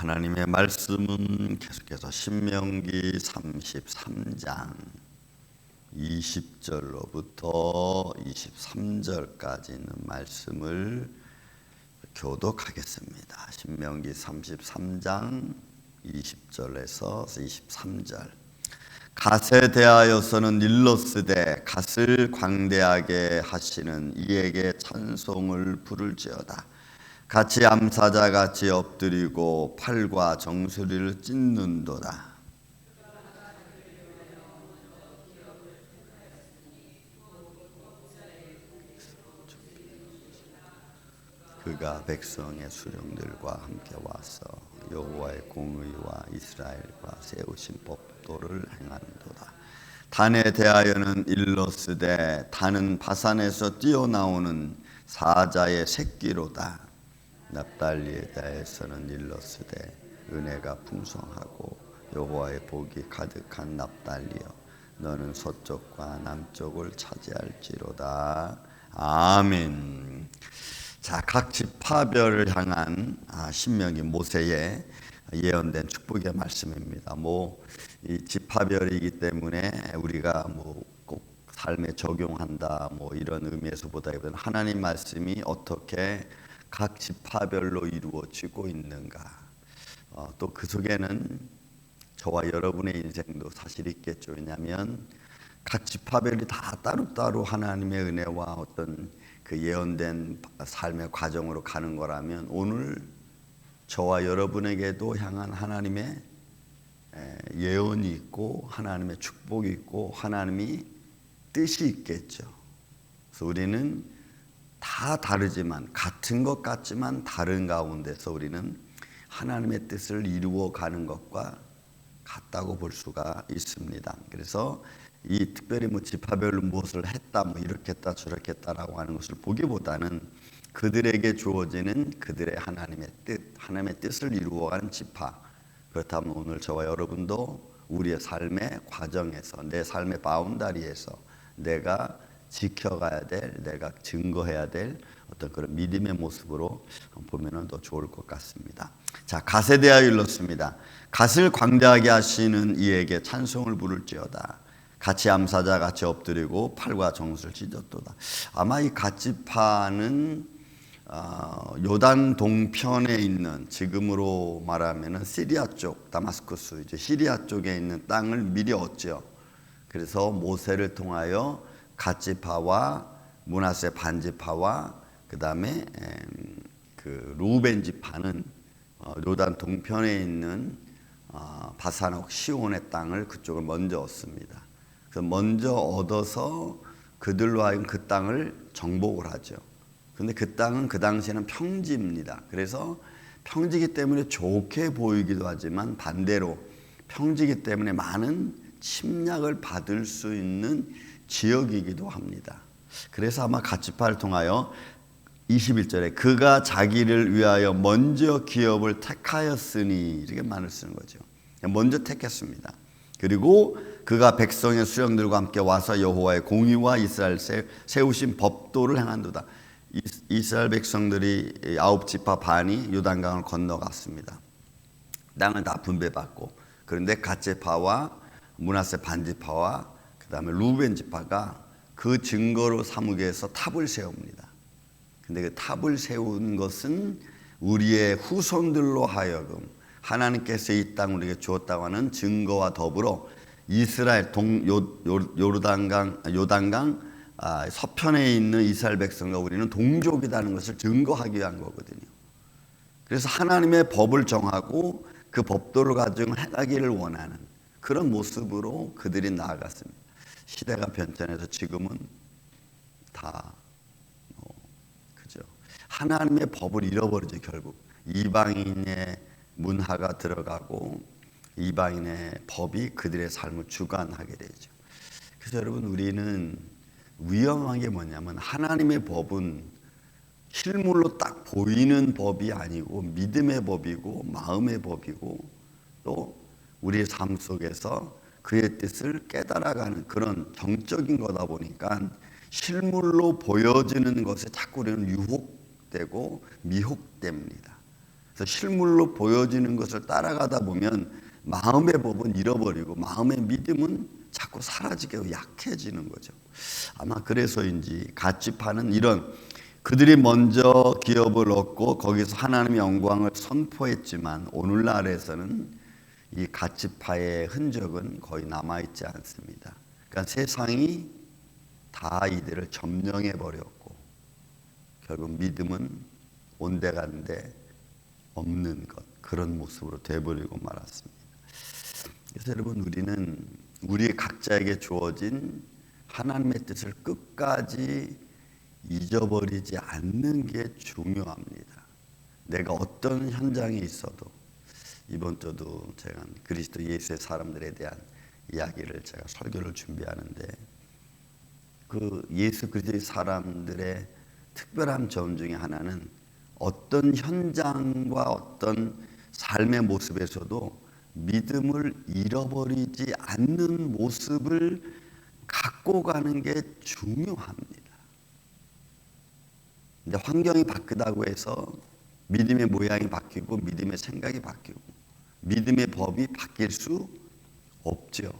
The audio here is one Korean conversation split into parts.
하나님의 말씀은 계속해서 신명기 33장 20절로부터 23절까지 있는 말씀을 교독하겠습니다. 신명기 33장 20절에서 23절. 갓에 대하여서는 일러스되 갓을 광대하게 하시는 이에게 찬송을 부를지어다. 같이 암사자 같이 엎드리고 팔과 정수리를 찢는도다. 그가 백성의 수령들과 함께 와서 여호와의 공의와 이스라엘과 세우신 법도를 행한도다. 단에 대하여는 일러스되 단은 바산에서 뛰어나오는 사자의 새끼로다. 납달리에 대해서는 일러스되 은혜가 풍성하고 여호와의 복이 가득한 납달리여 너는 서쪽과 남쪽을 차지할지로다. 아멘. 자, 각 지파별을 향한 신명기 모세의 예언된 축복의 말씀입니다. 이 지파별이기 때문에 우리가 꼭 삶에 적용한다 이런 의미에서보다는 하나님 말씀이 어떻게 각 지파별로 이루어지고 있는가, 또 그 속에는 저와 여러분의 인생도 사실 있겠죠. 왜냐하면 각 지파별이 다 따로따로 하나님의 은혜와 어떤 그 예언된 삶의 과정으로 가는 거라면 오늘 저와 여러분에게도 향한 하나님의 예언이 있고 하나님의 축복이 있고 하나님이 뜻이 있겠죠. 그래서 우리는 다 다르지만 같은 것 같지만 다른 가운데서 우리는 하나님의 뜻을 이루어 가는 것과 같다고 볼 수가 있습니다. 그래서 이 특별히 지파별로 무엇을 했다, 이렇게 했다 저렇게 했다라고 하는 것을 보기보다는 그들에게 주어지는 그들의 하나님의 뜻을 이루어가는 지파. 그렇다면 오늘 저와 여러분도 우리의 삶의 과정에서 내 삶의 바운다리에서 내가 지켜가야 될, 내가 증거해야 될 어떤 그런 믿음의 모습으로 보면 더 좋을 것 같습니다. 자, 갓에 대하여 일렀습니다. 갓을 광대하게 하시는 이에게 찬송을 부를지어다. 같이 암사자 같이 엎드리고 팔과 정수를 찢었도다. 아마 이 갓지파는 요단 동편에 있는, 지금으로 말하면 시리아 쪽, 다마스쿠스 이제 시리아 쪽에 있는 땅을 미리 얻죠. 그래서 모세를 통하여 갓지파와 므낫세 반지파와 그 다음에 그 루벤 지파는 요단 동편에 있는 바산옥 시온의 땅을 그쪽을 먼저 얻습니다. 그래서 먼저 얻어서 그들로 하여금 그 땅을 정복을 하죠. 그런데 그 땅은 그 당시에는 평지입니다. 그래서 평지기 때문에 좋게 보이기도 하지만 반대로 평지기 때문에 많은 침략을 받을 수 있는 지역이기도 합니다. 그래서 아마 갓지파를 통하여 21절에 그가 자기를 위하여 먼저 기업을 택하였으니 이렇게 말을 쓰는 거죠. 먼저 택했습니다. 그리고 그가 백성의 수령들과 함께 와서 여호와의 공의와 이스라엘 세우신 법도를 행한도다. 이스라엘 백성들이 9지파 반이 요단강을 건너갔습니다. 땅을 다 분배받고, 그런데 갓지파와 므낫세 반지파와 그 다음에 루벤 지파가 그 증거로 삼기 위해서 탑을 세웁니다. 근데 그 탑을 세운 것은 우리의 후손들로 하여금 하나님께서 이 땅을 우리에게 주었다고 하는 증거와 더불어 이스라엘 요단강 서편에 있는 이스라엘 백성과 우리는 동족이라는 것을 증거하기 위한 거거든요. 그래서 하나님의 법을 정하고 그 법도를 가지고 행하기를 원하는 그런 모습으로 그들이 나아갔습니다. 시대가 변천해서 지금은 다 그죠. 하나님의 법을 잃어버리죠. 결국 이방인의 문화가 들어가고 이방인의 법이 그들의 삶을 주관하게 되죠. 그래서 여러분, 우리는 위험한 게 뭐냐면 하나님의 법은 실물로 딱 보이는 법이 아니고 믿음의 법이고 마음의 법이고 또 우리의 삶 속에서 그의 뜻을 깨달아가는 그런 정적인 거다 보니까 실물로 보여지는 것에 자꾸 우리는 유혹되고 미혹됩니다. 그래서 실물로 보여지는 것을 따라가다 보면 마음의 법은 잃어버리고 마음의 믿음은 자꾸 사라지게 하고 약해지는 거죠. 아마 그래서인지 갓집파는 이런, 그들이 먼저 기업을 얻고 거기서 하나님의 영광을 선포했지만 오늘날에서는 이 갓집파의 흔적은 거의 남아있지 않습니다. 그러니까 세상이 다 이들을 점령해 버렸고 결국 믿음은 온데간데 없는 것, 그런 모습으로 돼버리고 말았습니다. 그래서 여러분, 우리는 우리 각자에게 주어진 하나님의 뜻을 끝까지 잊어버리지 않는 게 중요합니다. 내가 어떤 현장에 있어도, 이번 주도 제가 그리스도 예수의 사람들에 대한 이야기를 제가 설교를 준비하는데, 그 예수 그리스도의 사람들의 특별한 점 중에 하나는 어떤 현장과 어떤 삶의 모습에서도 믿음을 잃어버리지 않는 모습을 갖고 가는 게 중요합니다. 근데 환경이 바뀌다고 해서 믿음의 모양이 바뀌고 믿음의 생각이 바뀌고 믿음의 법이 바뀔 수 없죠.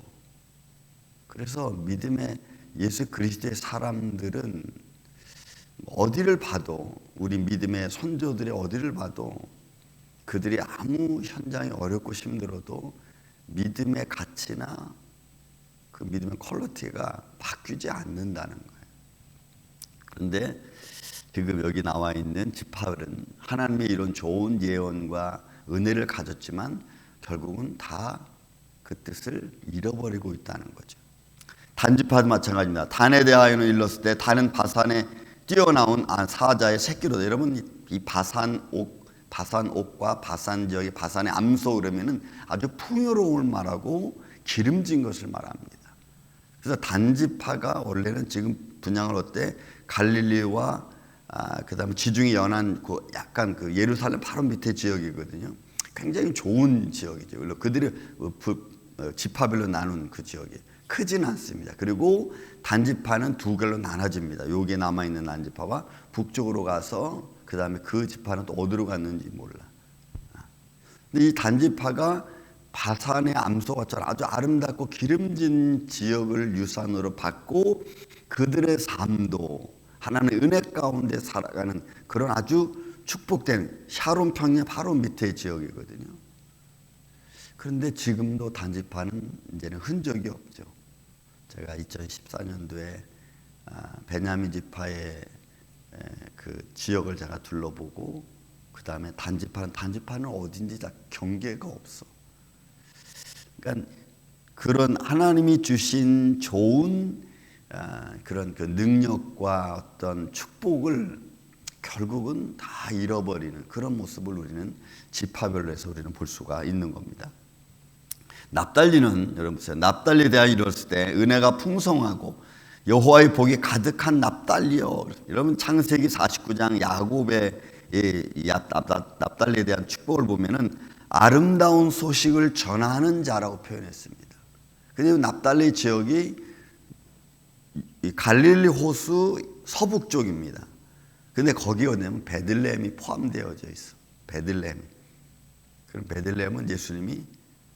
그래서 믿음의 예수 그리스도의 사람들은 어디를 봐도, 우리 믿음의 선조들의 어디를 봐도 그들이 아무 현장이 어렵고 힘들어도 믿음의 가치나 그 믿음의 퀄리티가 바뀌지 않는다는 거예요. 그런데 지금 여기 나와 있는 지파들은 하나님의 이런 좋은 예언과 은혜를 가졌지만 결국은 다 그 뜻을 잃어버리고 있다는 거죠. 단지파도 마찬가지입니다. 단에 대하여는 일렀을 때 단은 바산에 뛰어나온 사자의 새끼로다. 여러분, 이 바산옥과 바산 지역의 바산의 암소 그러면은 아주 풍요로울 말하고 기름진 것을 말합니다. 그래서 단지파가 원래는 지금 분양을 어때 갈릴리와 그다음에 지중해 연안 그 약간 그 예루살렘 바로 밑에 지역이거든요. 굉장히 좋은 지역이죠. 그들이 지파별로 나눈 그 지역이 크진 않습니다. 그리고 단지파는 두 개로 나눠집니다. 여기에 남아있는 단지파와 북쪽으로 가서 그 다음에 그 지파는 또 어디로 갔는지 몰라. 근데 이 단지파가 바산의 암소같처럼 아주 아름답고 기름진 지역을 유산으로 받고 그들의 삶도 하나님의 은혜 가운데 살아가는 그런 아주 축복된 샤론 평야 바로 밑에 지역이거든요. 그런데 지금도 단지파는 이제는 흔적이 없죠. 제가 2014년도에 베냐민 지파의 그 지역을 제가 둘러보고 그 다음에 단지파는 어딘지 다 경계가 없어. 그러니까 그런 하나님이 주신 좋은 그런 그 능력과 어떤 축복을 결국은 다 잃어버리는 그런 모습을 우리는 지파별로 해서 우리는 볼 수가 있는 겁니다. 납달리는, 여러분 보세요. 납달리에 대하여 이뤘을 때 은혜가 풍성하고 여호와의 복이 가득한 납달리여. 여러분 창세기 49장 야곱의 납달리에 대한 축복을 보면은 아름다운 소식을 전하는 자라고 표현했습니다. 근데 납달리 지역이 갈릴리 호수 서북 쪽입니다. 근데 거기에 뭐냐면 베들레헴이 포함되어져 있어. 베들레헴. 그럼 베들레헴은 예수님이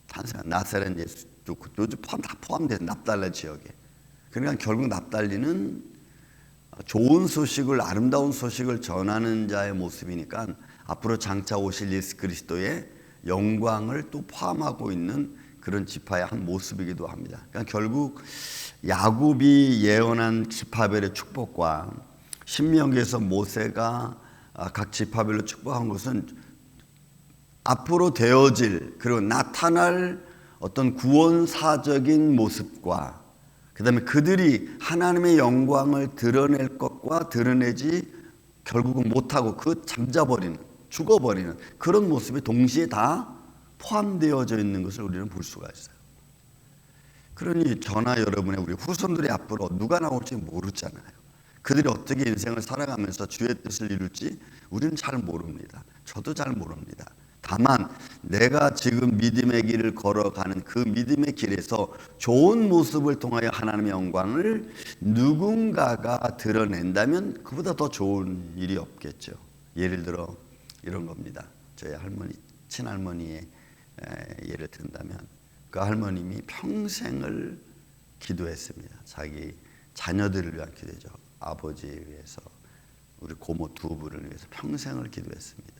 탄생한 나사렛 예수도 다 포함된 납달리 지역에. 그러니까 결국 납달리는 좋은 소식을, 아름다운 소식을 전하는 자의 모습이니까 앞으로 장차 오실 예수 그리스도의 영광을 또 포함하고 있는 그런 지파의 한 모습이기도 합니다. 그러니까 결국 야곱이 예언한 지파별의 축복과 신명기에서 모세가 각 지파별로 축복한 것은 앞으로 되어질 그리고 나타날 어떤 구원사적인 모습과 그 다음에 그들이 하나님의 영광을 드러낼 것과 드러내지 결국은 못하고 그 잠자버리는, 죽어버리는 그런 모습이 동시에 다 포함되어져 있는 것을 우리는 볼 수가 있어요. 그러니 저나 여러분의 우리 후손들이 앞으로 누가 나올지 모르잖아요. 그들이 어떻게 인생을 살아가면서 주의 뜻을 이룰지 우리는 잘 모릅니다. 저도 잘 모릅니다. 다만 내가 지금 믿음의 길을 걸어가는 그 믿음의 길에서 좋은 모습을 통하여 하나님의 영광을 누군가가 드러낸다면 그보다 더 좋은 일이 없겠죠. 예를 들어 이런 겁니다. 저희 할머니, 친할머니의 예를 든다면 그 할머님이 평생을 기도했습니다. 자기 자녀들을 위한 기도죠. 아버지에 위해서, 우리 고모 두 분을 위해서 평생을 기도했습니다.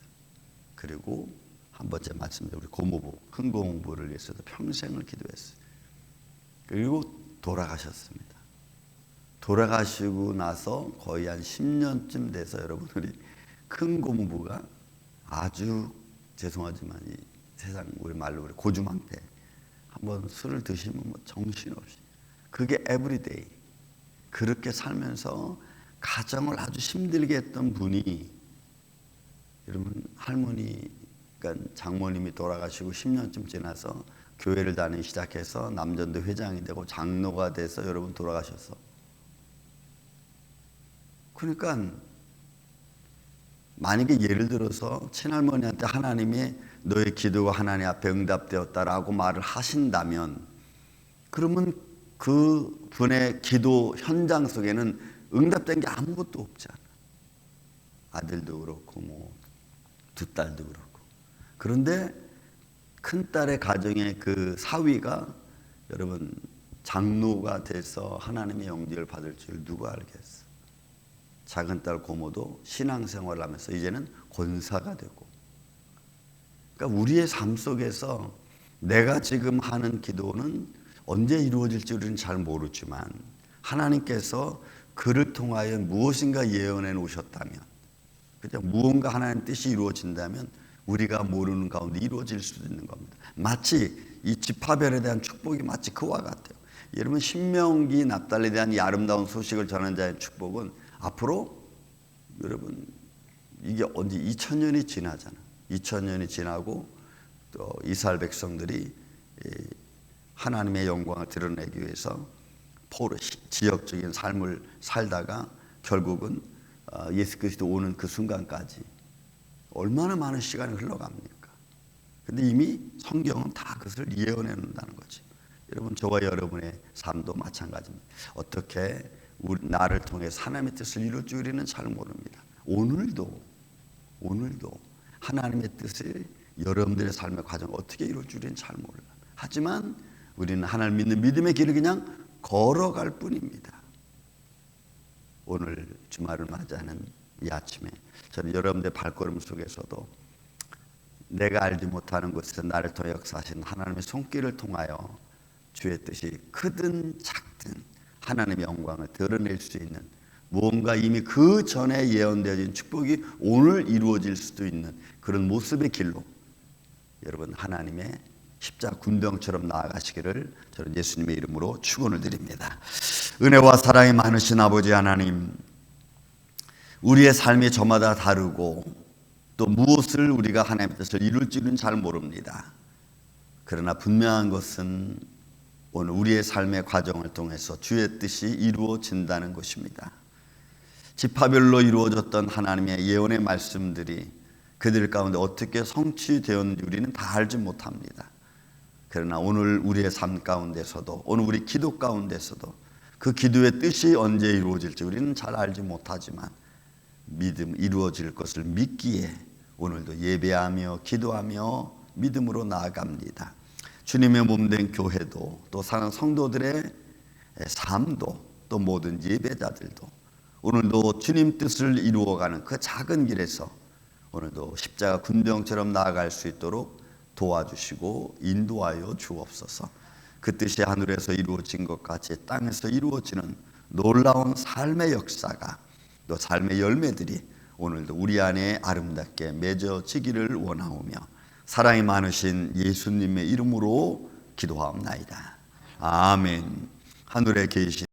그리고 한 번째 말씀드린 우리 고모부, 큰 고모부를 위해서도 평생을 기도했어요. 그리고 돌아가셨습니다. 돌아가시고 나서 거의 한 10년쯤 돼서 여러분, 우리 큰 고모부가 아주 죄송하지만 이 세상 우리 말로 우리 고주망태 한번 술을 드시면 뭐 정신없이, 그게 에브리데이 그렇게 살면서 가정을 아주 힘들게 했던 분이, 여러분 할머니, 그러니까 장모님이 돌아가시고 10년쯤 지나서 교회를 다니기 시작해서 남전도 회장이 되고 장로가 돼서 여러분 돌아가셨어. 그러니까 만약에 예를 들어서 친할머니한테 하나님이 너의 기도가 하나님 앞에 응답되었다라고 말을 하신다면, 그러면 그 분의 기도 현장 속에는 응답된 게 아무것도 없잖아. 아들도 그렇고 뭐 두 딸도 그렇고. 그런데 큰딸의 가정의 그 사위가 여러분 장로가 돼서 하나님의 영접을 받을 줄 누가 알겠어. 작은딸 고모도 신앙생활을 하면서 이제는 권사가 되고. 그러니까 우리의 삶 속에서 내가 지금 하는 기도는 언제 이루어질지 우리는 잘 모르지만 하나님께서 그를 통하여 무엇인가 예언해 놓으셨다면, 그죠? 무언가 하나님의 뜻이 이루어진다면 우리가 모르는 가운데 이루어질 수도 있는 겁니다. 마치 이 집화별에 대한 축복이 마치 그와 같아요. 여러분 신명기 납달리에 대한 이 아름다운 소식을 전한 자의 축복은 앞으로 여러분 이게 언제 2000년이 지나잖아. 2000년이 지나고 또 이스라엘 백성들이 하나님의 영광을 드러내기 위해서 포로 지역적인 삶을 살다가 결국은 예수 그리스도 오는 그 순간까지 얼마나 많은 시간이 흘러갑니까? 근데 이미 성경은 다 그것을 예언해 놓는다는 거지. 여러분 저와 여러분의 삶도 마찬가지입니다. 어떻게 나를 통해 하나님의 뜻을 이룰 줄 우리는 잘 모릅니다. 오늘도 하나님의 뜻을 여러분들의 삶의 과정 어떻게 이룰 줄 우리는 잘 몰라요. 하지만 우리는 하나님 믿는 믿음의 길을 그냥 걸어갈 뿐입니다. 오늘 주말을 맞이하는 이 아침에 저는 여러분들 발걸음 속에서도 내가 알지 못하는 곳에서 나를 통해 역사하신 하나님의 손길을 통하여 주의 뜻이 크든 작든 하나님의 영광을 드러낼 수 있는, 무언가 이미 그 전에 예언되어진 축복이 오늘 이루어질 수도 있는 그런 모습의 길로 여러분 하나님의 십자가 군병처럼 나아가시기를 저는 예수님의 이름으로 축원을 드립니다. 은혜와 사랑이 많으신 아버지 하나님, 우리의 삶이 저마다 다르고 또 무엇을 우리가 하나님의 뜻을 이룰지는 잘 모릅니다. 그러나 분명한 것은 오늘 우리의 삶의 과정을 통해서 주의 뜻이 이루어진다는 것입니다. 지파별로 이루어졌던 하나님의 예언의 말씀들이 그들 가운데 어떻게 성취되었는지 우리는 다 알지 못합니다. 그러나 오늘 우리의 삶 가운데서도, 오늘 우리 기도 가운데서도 그 기도의 뜻이 언제 이루어질지 우리는 잘 알지 못하지만 믿음 이루어질 것을 믿기에 오늘도 예배하며 기도하며 믿음으로 나아갑니다. 주님의 몸된 교회도 또 사는 성도들의 삶도 또 모든 예배자들도 오늘도 주님 뜻을 이루어가는 그 작은 길에서 오늘도 십자가 군병처럼 나아갈 수 있도록 도와주시고 인도하여 주옵소서. 그 뜻이 하늘에서 이루어진 것 같이 땅에서 이루어지는 놀라운 삶의 역사가, 또 삶의 열매들이 오늘도 우리 안에 아름답게 맺어지기를 원하오며 사랑이 많으신 예수님의 이름으로 기도하옵나이다. 아멘. 하늘에 계신